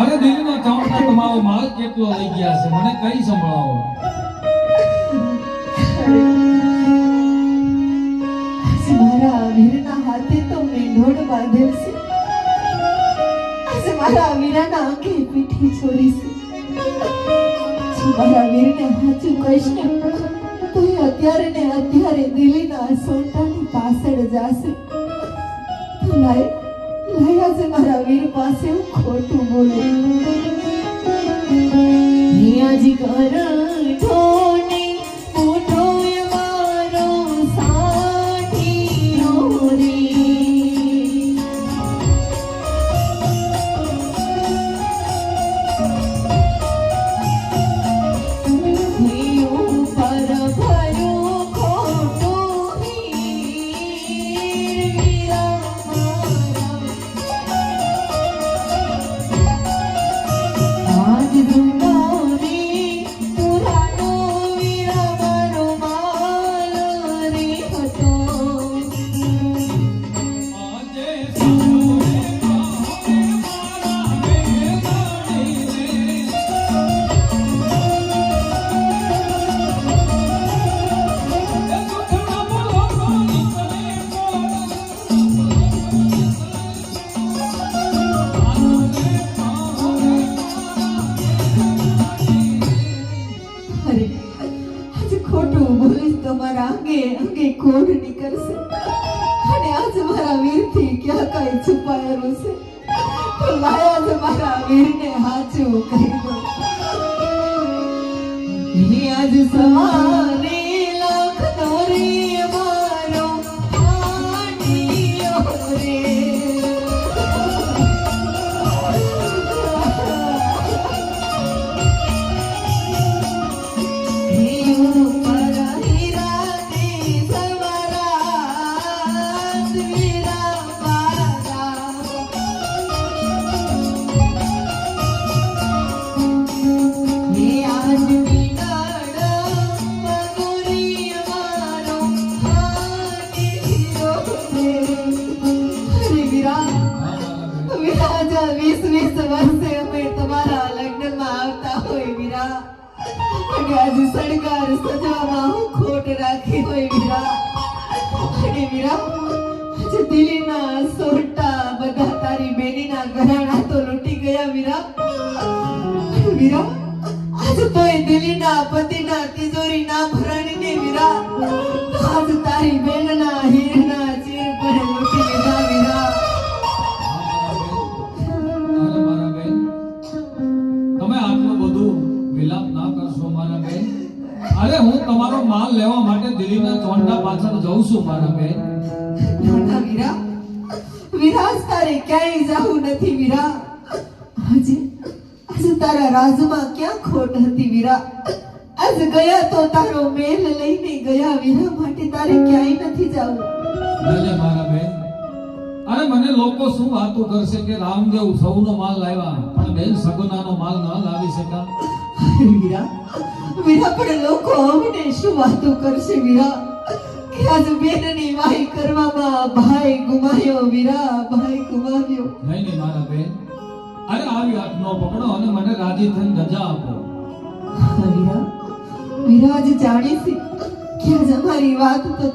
અરે દિલના ચામડા તમારો માલ કેટલો લઈ ગયા છે મને કઈ સંભળાવો. મારા વીરના હાથે તો મેંઢોળ બાંધેલ છે. આજે મારા વીરાના આંખે પીઠી છોરી છે. મારા વીરને હાચું કહીશ ને તો એ અત્યારે ને અત્યારે દિલ્હીના સોટાની પાછળ જાશે. લાય આજે મારા વીર પાસે હું ખોટું બોલું. નિયાજી કર ઠોને મોટો મારો સાથી રે. તમારા અંગે અંગે કોડ નીકળશે અને આજ મારા વીરથી ક્યાં કઈ છુપાયેલું છે તો લાયા જ મારા વીરને હાચું કહી દો. આજ સવારે લાખ દોરી મારો આંટીયો રે. સડકાર સજામાં હું ખોટ રાખી હોય વીરા. અને વીરા આજે દિલ્હીના સોટા બધા તારી બેનીના ઘરાણા તો લૂંટી ગયા વીરા. વીરા આજે તોય દિલ્હીના પતિના તિજોરી ના ભરાણી ને વીરા આજ તારી બેનના હીરના ચીર પર લૂંટી લીધા વીરા. તમે આટલું બધું વિલાપ ના કરશો મારા બેન. અરે હું તમારો માલ લેવા માટે દિલ્હીના ચોંડા પાછળ જઉં છું મારા બેન. મોટા વીરા વિરાજ તારે ક્યાંય જાવું નથી વીરા. આજે તારા રાજમાં ક્યાં ખોટ હતી વીરા. આજ ગયા તો તારો મેલ લઈને ગયા વીરા માટે તારે ક્યાંય નથી જાવું. ભલે મારા બેન. અરે મને લોકો શું વાતો કરશે કે રામદેવ સૌનો માલ લાવ્યા પણ બેન સગુનાનો માલ ન લાવી શકા. વીરા પણ લોકો અમને શું વાતો કરશે વીરા કે આજ બેનની વાહી કરવામાં ભાઈ ગુમાયો વીરા, ભાઈ ગુમાવ્યો. નહીં મારા બેન. અરે આવી હાથ નો પકડો અને મને રાજી થઈને રજા આપો. વીરા આજ જાણી છે કે આજ અમારી વાત તો